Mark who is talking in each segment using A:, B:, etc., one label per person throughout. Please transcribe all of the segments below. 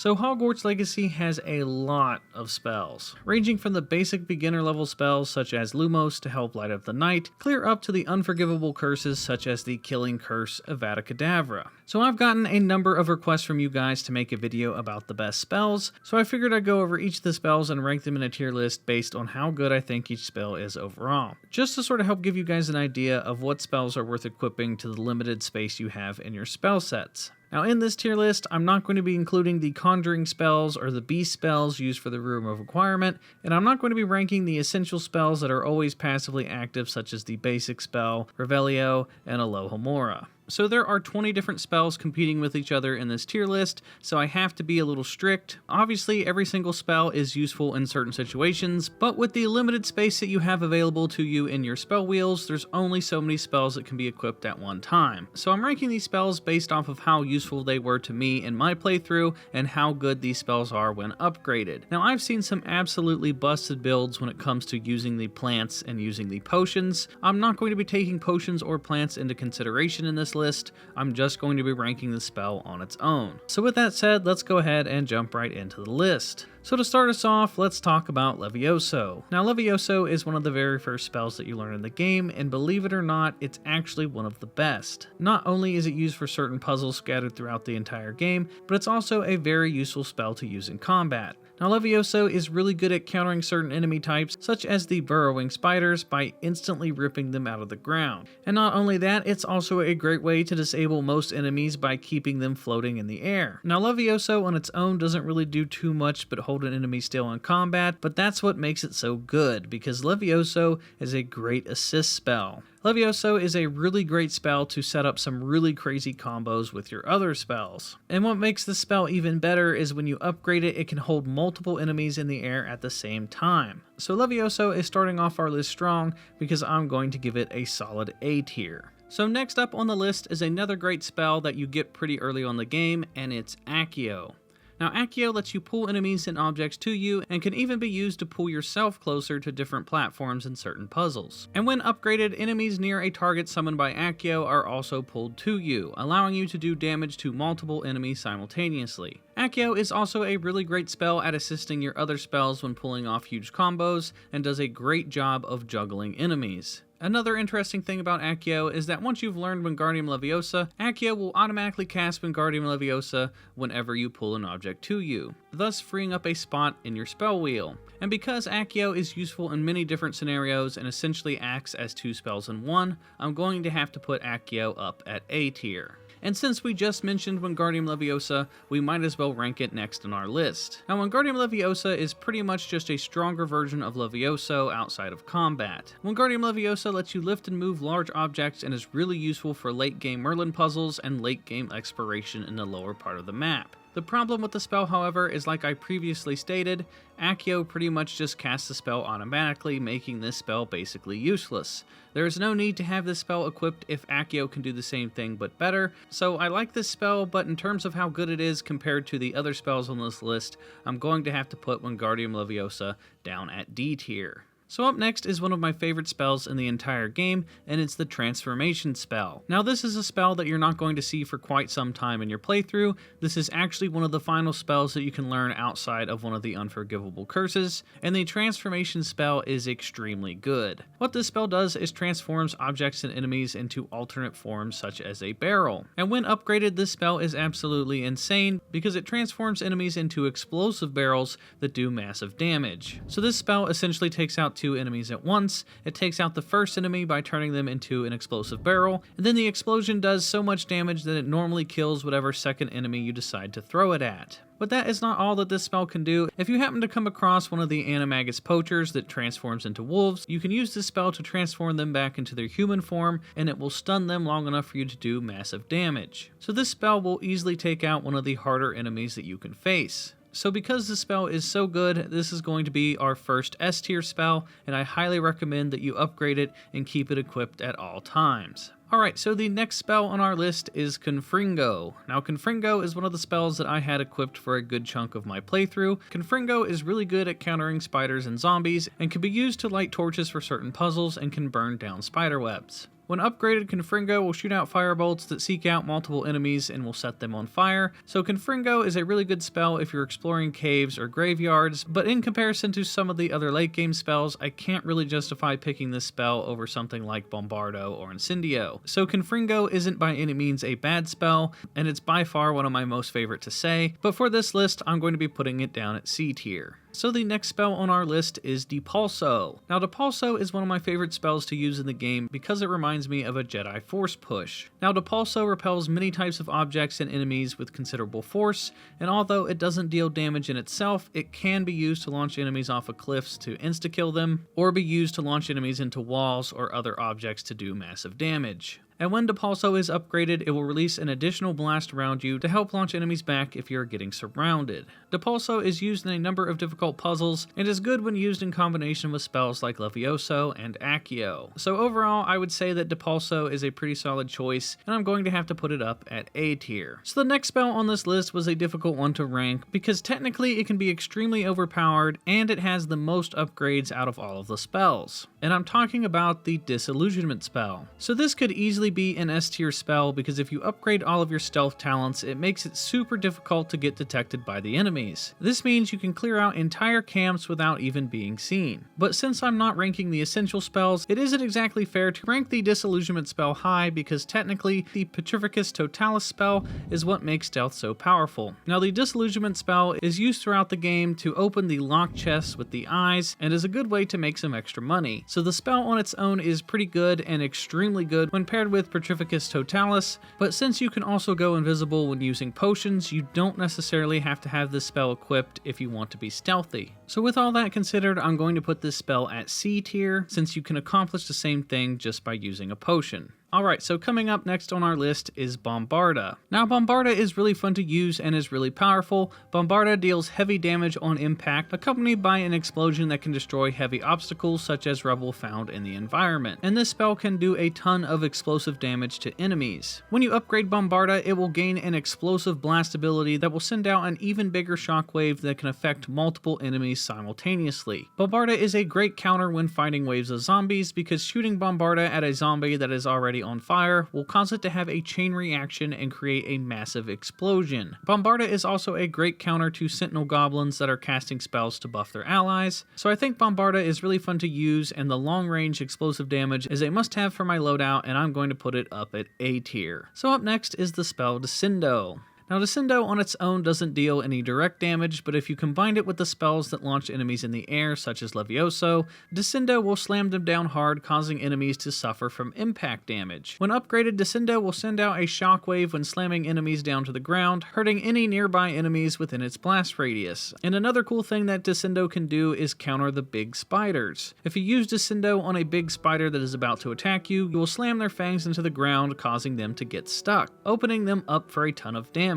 A: So Hogwarts Legacy has a lot of spells, ranging from the basic beginner level spells such as Lumos to help light up the night, clear up to the unforgivable curses such as the killing curse Avada Kedavra. So I've gotten a number of requests from you guys to make a video about the best spells, so I figured I'd go over each of the spells and rank them in a tier list based on how good I think each spell is overall, just to sort of help give you guys an idea of what spells are worth equipping to the limited space you have in your spell sets. Now in this tier list, I'm not going to be including the conjuring spells or the beast spells used for the Room of Requirement, and I'm not going to be ranking the essential spells that are always passively active such as the basic spell, Revelio, and Alohomora. So there are 20 different spells competing with each other in this tier list, so I have to be a little strict. Obviously, every single spell is useful in certain situations, but with the limited space that you have available to you in your spell wheels, there's only so many spells that can be equipped at one time. So I'm ranking these spells based off of how useful they were to me in my playthrough and how good these spells are when upgraded. Now I've seen some absolutely busted builds when it comes to using the plants and using the potions. I'm not going to be taking potions or plants into consideration in this list. I'm just going to be ranking the spell on its own. So with that said, let's go ahead and jump right into the list. So to start us off, let's talk about Levioso. Now Levioso is one of the very first spells that you learn in the game, and believe it or not, it's actually one of the best. Not only is it used for certain puzzles scattered throughout the entire game, but it's also a very useful spell to use in combat. Now Levioso is really good at countering certain enemy types, such as the burrowing spiders, by instantly ripping them out of the ground. And not only that, it's also a great way to disable most enemies by keeping them floating in the air. Now Levioso on its own doesn't really do too much but hold an enemy still in combat, but that's what makes it so good, because Levioso is a great assist spell. Levioso is a really great spell to set up some really crazy combos with your other spells. And what makes this spell even better is when you upgrade it, it can hold multiple enemies in the air at the same time. So Levioso is starting off our list strong because I'm going to give it a solid A tier. So next up on the list is another great spell that you get pretty early on the game, and it's Accio. Now Accio lets you pull enemies and objects to you and can even be used to pull yourself closer to different platforms in certain puzzles. And when upgraded, enemies near a target summoned by Accio are also pulled to you, allowing you to do damage to multiple enemies simultaneously. Accio is also a really great spell at assisting your other spells when pulling off huge combos, and does a great job of juggling enemies. Another interesting thing about Accio is that once you've learned Wingardium Leviosa, Accio will automatically cast Wingardium Leviosa whenever you pull an object to you, thus freeing up a spot in your spell wheel. And because Accio is useful in many different scenarios and essentially acts as two spells in one, I'm going to have to put Accio up at A tier. And since we just mentioned Wingardium Leviosa, we might as well rank it next on our list. Now Wingardium Leviosa is pretty much just a stronger version of Levioso outside of combat. Wingardium Leviosa lets you lift and move large objects and is really useful for late game Merlin puzzles and late game exploration in the lower part of the map. The problem with the spell, however, is like I previously stated, Accio pretty much just casts the spell automatically, making this spell basically useless. There is no need to have this spell equipped if Accio can do the same thing but better, so I like this spell, but in terms of how good it is compared to the other spells on this list, I'm going to have to put Wingardium Leviosa down at D tier. So up next is one of my favorite spells in the entire game, and it's the Transformation spell. Now this is a spell that you're not going to see for quite some time in your playthrough. This is actually one of the final spells that you can learn outside of one of the unforgivable curses, and the Transformation spell is extremely good. What this spell does is transforms objects and enemies into alternate forms such as a barrel. And when upgraded, this spell is absolutely insane because it transforms enemies into explosive barrels that do massive damage. So this spell essentially takes out two enemies at once. It takes out the first enemy by turning them into an explosive barrel, and then the explosion does so much damage that it normally kills whatever second enemy you decide to throw it at. But that is not all that this spell can do. If you happen to come across one of the Animagus poachers that transforms into wolves, you can use this spell to transform them back into their human form, and it will stun them long enough for you to do massive damage. So this spell will easily take out one of the harder enemies that you can face. So because this spell is so good, this is going to be our first S tier spell, and I highly recommend that you upgrade it and keep it equipped at all times. Alright, so the next spell on our list is Confringo. Now Confringo is one of the spells that I had equipped for a good chunk of my playthrough. Confringo is really good at countering spiders and zombies, and can be used to light torches for certain puzzles and can burn down spider webs. When upgraded, Confringo will shoot out firebolts that seek out multiple enemies and will set them on fire. So Confringo is a really good spell if you're exploring caves or graveyards, but in comparison to some of the other late game spells, I can't really justify picking this spell over something like Bombarda or Incendio. So Confringo isn't by any means a bad spell, and it's by far one of my most favorite to say, but for this list, I'm going to be putting it down at C tier. So the next spell on our list is Depulso. Now Depulso is one of my favorite spells to use in the game because it reminds me of a Jedi Force push. Now Depulso repels many types of objects and enemies with considerable force, and although it doesn't deal damage in itself, it can be used to launch enemies off of cliffs to insta-kill them, or be used to launch enemies into walls or other objects to do massive damage. And when Depulso is upgraded, it will release an additional blast around you to help launch enemies back if you're getting surrounded. Depulso is used in a number of difficult puzzles, and is good when used in combination with spells like Levioso and Accio. So overall, I would say that Depulso is a pretty solid choice, and I'm going to have to put it up at A tier. So the next spell on this list was a difficult one to rank, because technically it can be extremely overpowered, and it has the most upgrades out of all of the spells. And I'm talking about the Disillusionment spell. So this could easily be an S tier spell because if you upgrade all of your stealth talents, it makes it super difficult to get detected by the enemies. This means you can clear out entire camps without even being seen. But since I'm not ranking the essential spells, it isn't exactly fair to rank the Disillusionment spell high because technically the Petrificus Totalis spell is what makes stealth so powerful. Now the Disillusionment spell is used throughout the game to open the locked chests with the eyes and is a good way to make some extra money. So the spell on its own is pretty good and extremely good when paired with Petrificus Totalis, but since you can also go invisible when using potions, you don't necessarily have to have this spell equipped if you want to be stealthy. So with all that considered, I'm going to put this spell at C tier, since you can accomplish the same thing just by using a potion. Alright, so coming up next on our list is Bombarda. Now Bombarda is really fun to use and is really powerful. Bombarda deals heavy damage on impact, accompanied by an explosion that can destroy heavy obstacles such as rubble found in the environment. And this spell can do a ton of explosive damage to enemies. When you upgrade Bombarda, it will gain an explosive blast ability that will send out an even bigger shockwave that can affect multiple enemies simultaneously. Bombarda is a great counter when fighting waves of zombies because shooting Bombarda at a zombie that is already on fire will cause it to have a chain reaction and create a massive explosion. Bombarda is also a great counter to Sentinel Goblins that are casting spells to buff their allies, so I think Bombarda is really fun to use, and the long-range explosive damage is a must-have for my loadout, and I'm going to put it up at A tier. So up next is the spell Descendo. Now Descendo on its own doesn't deal any direct damage, but if you combine it with the spells that launch enemies in the air, such as Levioso, Descendo will slam them down hard, causing enemies to suffer from impact damage. When upgraded, Descendo will send out a shockwave when slamming enemies down to the ground, hurting any nearby enemies within its blast radius. And another cool thing that Descendo can do is counter the big spiders. If you use Descendo on a big spider that is about to attack you, you will slam their fangs into the ground, causing them to get stuck, opening them up for a ton of damage.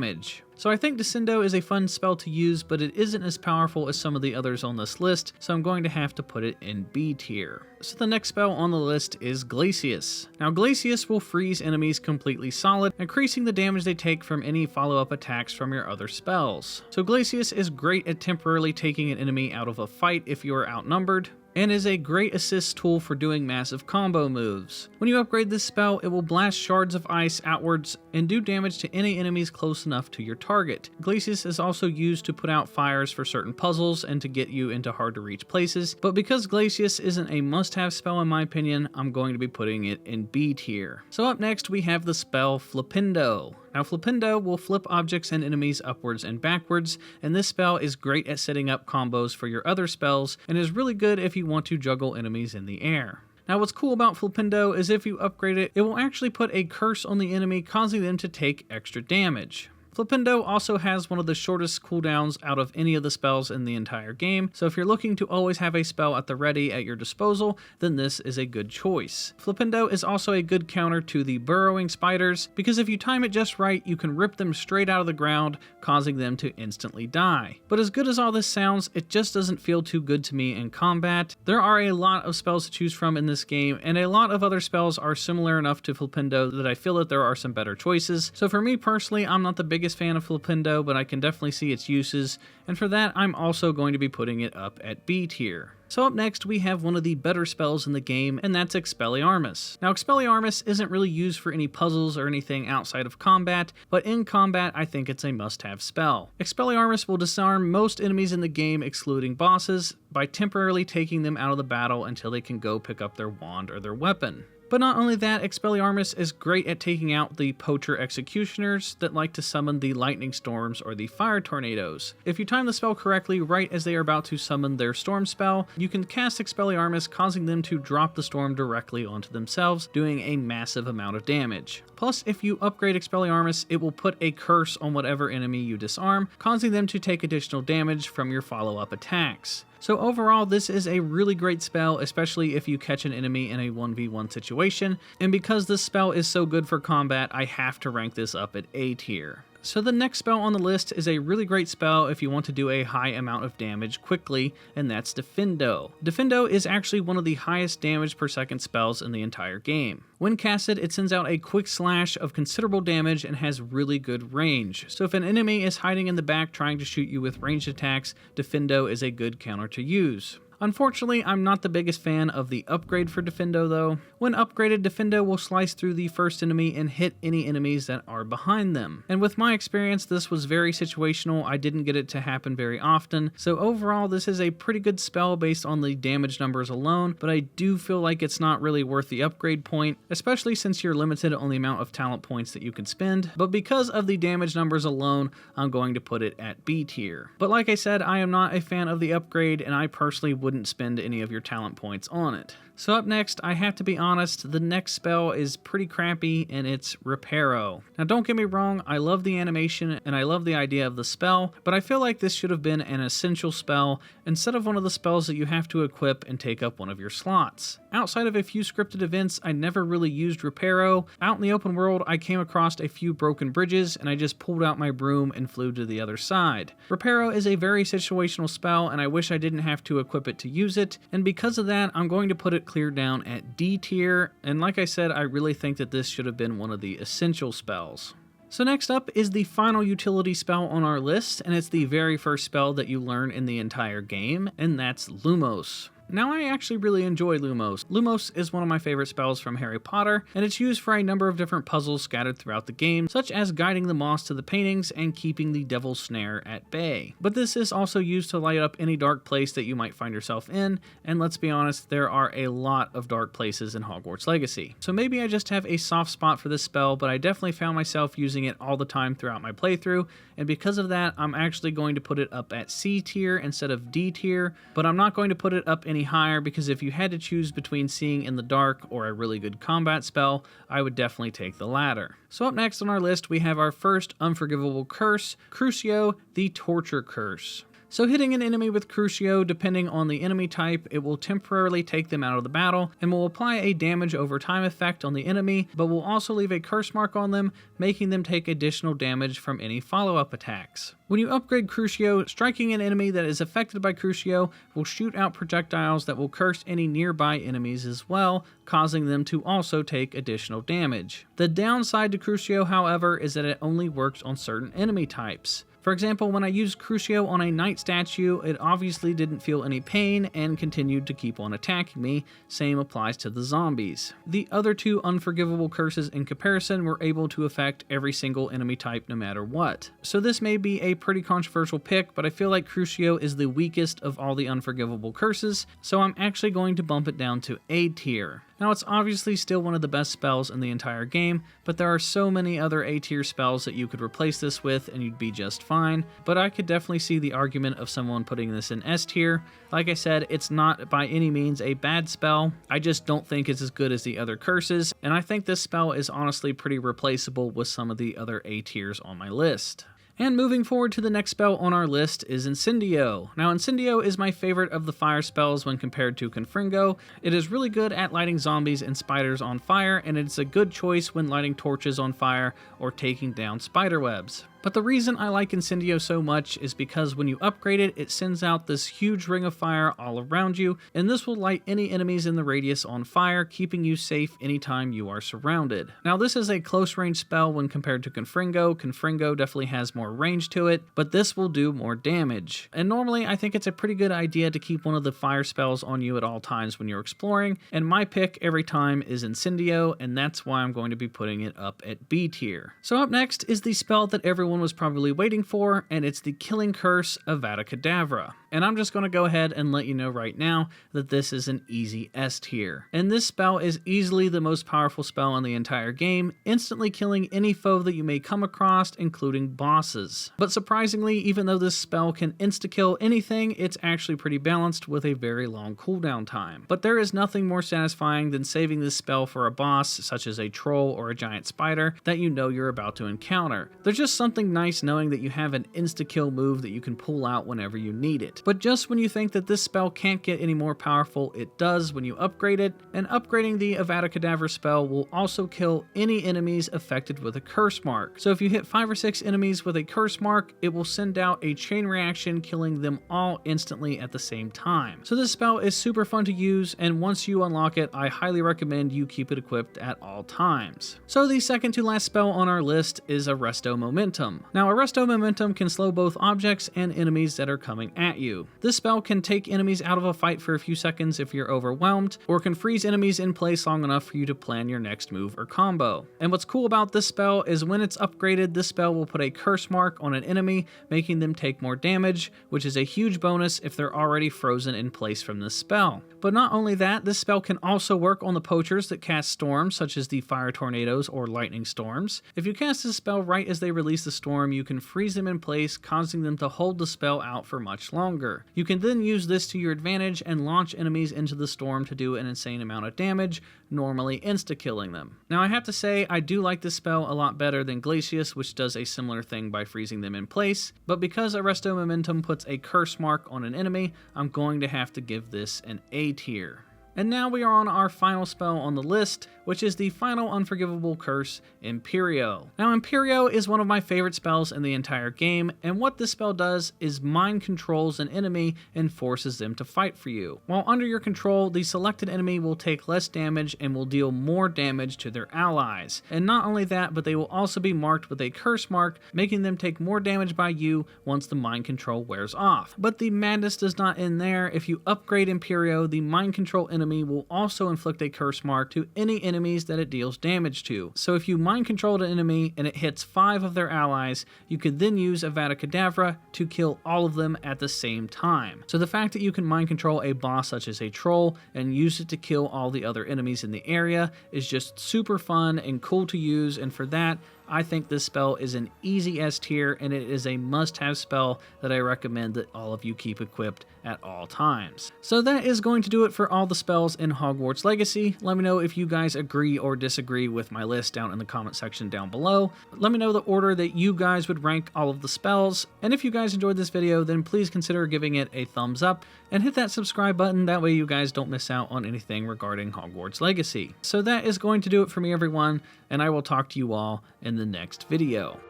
A: So I think Descendo is a fun spell to use, but it isn't as powerful as some of the others on this list, so I'm going to have to put it in B tier. So the next spell on the list is Glacius. Now Glacius will freeze enemies completely solid, increasing the damage they take from any follow-up attacks from your other spells. So Glacius is great at temporarily taking an enemy out of a fight if you are outnumbered, and is a great assist tool for doing massive combo moves. When you upgrade this spell, it will blast shards of ice outwards and do damage to any enemies close enough to your target. Glacius is also used to put out fires for certain puzzles and to get you into hard to reach places, but because Glacius isn't a must-have spell in my opinion, I'm going to be putting it in B tier. So up next we have the spell Flipendo. Now Flipendo will flip objects and enemies upwards and backwards, and this spell is great at setting up combos for your other spells, and is really good if you want to juggle enemies in the air. Now what's cool about Flipendo is if you upgrade it, it will actually put a curse on the enemy, causing them to take extra damage. Flipendo also has one of the shortest cooldowns out of any of the spells in the entire game, so if you're looking to always have a spell at the ready at your disposal, then this is a good choice. Flipendo is also a good counter to the burrowing spiders, because if you time it just right, you can rip them straight out of the ground, causing them to instantly die. But as good as all this sounds, it just doesn't feel too good to me in combat. There are a lot of spells to choose from in this game, and a lot of other spells are similar enough to Flipendo that I feel that there are some better choices, so for me personally, I'm not the biggest biggest fan of Flipendo, but I can definitely see its uses, and for that I'm also going to be putting it up at B tier. So up next we have one of the better spells in the game, and that's Expelliarmus. Now Expelliarmus isn't really used for any puzzles or anything outside of combat, but in combat I think it's a must-have spell. Expelliarmus will disarm most enemies in the game excluding bosses by temporarily taking them out of the battle until they can go pick up their wand or their weapon. But not only that, Expelliarmus is great at taking out the poacher executioners that like to summon the lightning storms or the fire tornadoes. If you time the spell correctly right as they are about to summon their storm spell, you can cast Expelliarmus, causing them to drop the storm directly onto themselves, doing a massive amount of damage. Plus, if you upgrade Expelliarmus, it will put a curse on whatever enemy you disarm, causing them to take additional damage from your follow-up attacks. So overall, this is a really great spell, especially if you catch an enemy in a 1v1 situation, and because this spell is so good for combat, I have to rank this up at A tier. So the next spell on the list is a really great spell if you want to do a high amount of damage quickly, and that's Diffindo. Diffindo is actually one of the highest damage per second spells in the entire game. When casted, it sends out a quick slash of considerable damage and has really good range. So if an enemy is hiding in the back trying to shoot you with ranged attacks, Diffindo is a good counter to use. Unfortunately, I'm not the biggest fan of the upgrade for Diffindo though. When upgraded, Diffindo will slice through the first enemy and hit any enemies that are behind them. And with my experience, this was very situational. I didn't get it to happen very often. So overall, this is a pretty good spell based on the damage numbers alone, but I do feel like it's not really worth the upgrade point, especially since you're limited on the amount of talent points that you can spend. But because of the damage numbers alone, I'm going to put it at B tier. But like I said, I am not a fan of the upgrade, and I personally wouldn't spend any of your talent points on it. So up next, I have to be honest, the next spell is pretty crappy, and it's Reparo. Now don't get me wrong, I love the animation and I love the idea of the spell, but I feel like this should have been an essential spell instead of one of the spells that you have to equip and take up one of your slots. Outside of a few scripted events, I never really used Reparo. Out in the open world, I came across a few broken bridges and I just pulled out my broom and flew to the other side. Reparo is a very situational spell, and I wish I didn't have to equip it to use it, and because of that, I'm going to put it clear down at D tier, and like I said, I really think that this should have been one of the essential spells. So next up is the final utility spell on our list, and it's the very first spell that you learn in the entire game, and that's Lumos. Now I actually really enjoy Lumos. Lumos is one of my favorite spells from Harry Potter, and it's used for a number of different puzzles scattered throughout the game, such as guiding the moss to the paintings and keeping the devil's snare at bay. But this is also used to light up any dark place that you might find yourself in, and let's be honest, there are a lot of dark places in Hogwarts Legacy. So maybe I just have a soft spot for this spell, but I definitely found myself using it all the time throughout my playthrough, and because of that, I'm actually going to put it up at C tier instead of D tier, but I'm not going to put it up any higher because if you had to choose between seeing in the dark or a really good combat spell, I would definitely take the latter. So up next on our list, we have our first unforgivable curse, Crucio, the Torture Curse. So hitting an enemy with Crucio, depending on the enemy type, it will temporarily take them out of the battle and will apply a damage over time effect on the enemy, but will also leave a curse mark on them, making them take additional damage from any follow-up attacks. When you upgrade Crucio, striking an enemy that is affected by Crucio will shoot out projectiles that will curse any nearby enemies as well, causing them to also take additional damage. The downside to Crucio, however, is that it only works on certain enemy types. For example, when I used Crucio on a knight statue, it obviously didn't feel any pain and continued to keep on attacking me. Same applies to the zombies. The other two unforgivable curses in comparison were able to affect every single enemy type no matter what. So this may be a pretty controversial pick, but I feel like Crucio is the weakest of all the unforgivable curses, so I'm actually going to bump it down to A tier. Now it's obviously still one of the best spells in the entire game, but there are so many other A tier spells that you could replace this with and you'd be just fine, but I could definitely see the argument of someone putting this in S tier. Like I said, it's not by any means a bad spell, I just don't think it's as good as the other curses, and I think this spell is honestly pretty replaceable with some of the other A tiers on my list. And moving forward to the next spell on our list is Incendio. Now Incendio is my favorite of the fire spells when compared to Confringo. It is really good at lighting zombies and spiders on fire, and it's a good choice when lighting torches on fire or taking down spider webs. But the reason I like Incendio so much is because when you upgrade it, it sends out this huge ring of fire all around you, and this will light any enemies in the radius on fire, keeping you safe anytime you are surrounded. Now this is a close range spell when compared to Confringo. Confringo definitely has more range to it, but this will do more damage. And normally I think it's a pretty good idea to keep one of the fire spells on you at all times when you're exploring, and my pick every time is Incendio, and that's why I'm going to be putting it up at B tier. So up next is the spell that everyone was probably waiting for, and it's the Killing Curse Avada Kedavra. And I'm just going to go ahead and let you know right now that this is an easy S tier. And this spell is easily the most powerful spell in the entire game, instantly killing any foe that you may come across, including bosses. But surprisingly, even though this spell can insta-kill anything, it's actually pretty balanced with a very long cooldown time. But there is nothing more satisfying than saving this spell for a boss, such as a troll or a giant spider, that you know you're about to encounter. There's just something nice knowing that you have an insta-kill move that you can pull out whenever you need it. But just when you think that this spell can't get any more powerful, it does when you upgrade it, and upgrading the Avada Kedavra spell will also kill any enemies affected with a curse mark. So if you hit 5 or 6 enemies with a curse mark, it will send out a chain reaction, killing them all instantly at the same time. So this spell is super fun to use, and once you unlock it, I highly recommend you keep it equipped at all times. So the second to last spell on our list is Arresto Momentum. Now Arresto Momentum can slow both objects and enemies that are coming at you. This spell can take enemies out of a fight for a few seconds if you're overwhelmed, or can freeze enemies in place long enough for you to plan your next move or combo. And what's cool about this spell is when it's upgraded, this spell will put a curse mark on an enemy, making them take more damage, which is a huge bonus if they're already frozen in place from this spell. But not only that, this spell can also work on the poachers that cast storms, such as the fire tornadoes or lightning storms. If you cast this spell right as they release the storm, you can freeze them in place, causing them to hold the spell out for much longer. You can then use this to your advantage and launch enemies into the storm to do an insane amount of damage, normally insta-killing them. Now I have to say, I do like this spell a lot better than Glacius, which does a similar thing by freezing them in place, but because Arresto Momentum puts a curse mark on an enemy, I'm going to have to give this an A tier. And now we are on our final spell on the list, which is the final unforgivable curse, Imperio. Now Imperio is one of my favorite spells in the entire game, and what this spell does is mind controls an enemy and forces them to fight for you. While under your control, the selected enemy will take less damage and will deal more damage to their allies. And not only that, but they will also be marked with a curse mark, making them take more damage by you once the mind control wears off. But the madness does not end there. If you upgrade Imperio, the mind control enemy will also inflict a curse mark to any enemies that it deals damage to. So if you mind control an enemy and it hits 5 of their allies, you could then use Avada Kedavra to kill all of them at the same time. So the fact that you can mind control a boss such as a troll and use it to kill all the other enemies in the area is just super fun and cool to use, and for that, I think this spell is an easy S tier, and it is a must-have spell that I recommend that all of you keep equipped at all times. So that is going to do it for all the spells in Hogwarts Legacy. Let me know if you guys agree or disagree with my list down in the comment section down below. Let me know the order that you guys would rank all of the spells, and if you guys enjoyed this video, then please consider giving it a thumbs up and hit that subscribe button. That way you guys don't miss out on anything regarding Hogwarts Legacy. So that is going to do it for me, everyone, and I will talk to you all in the next video.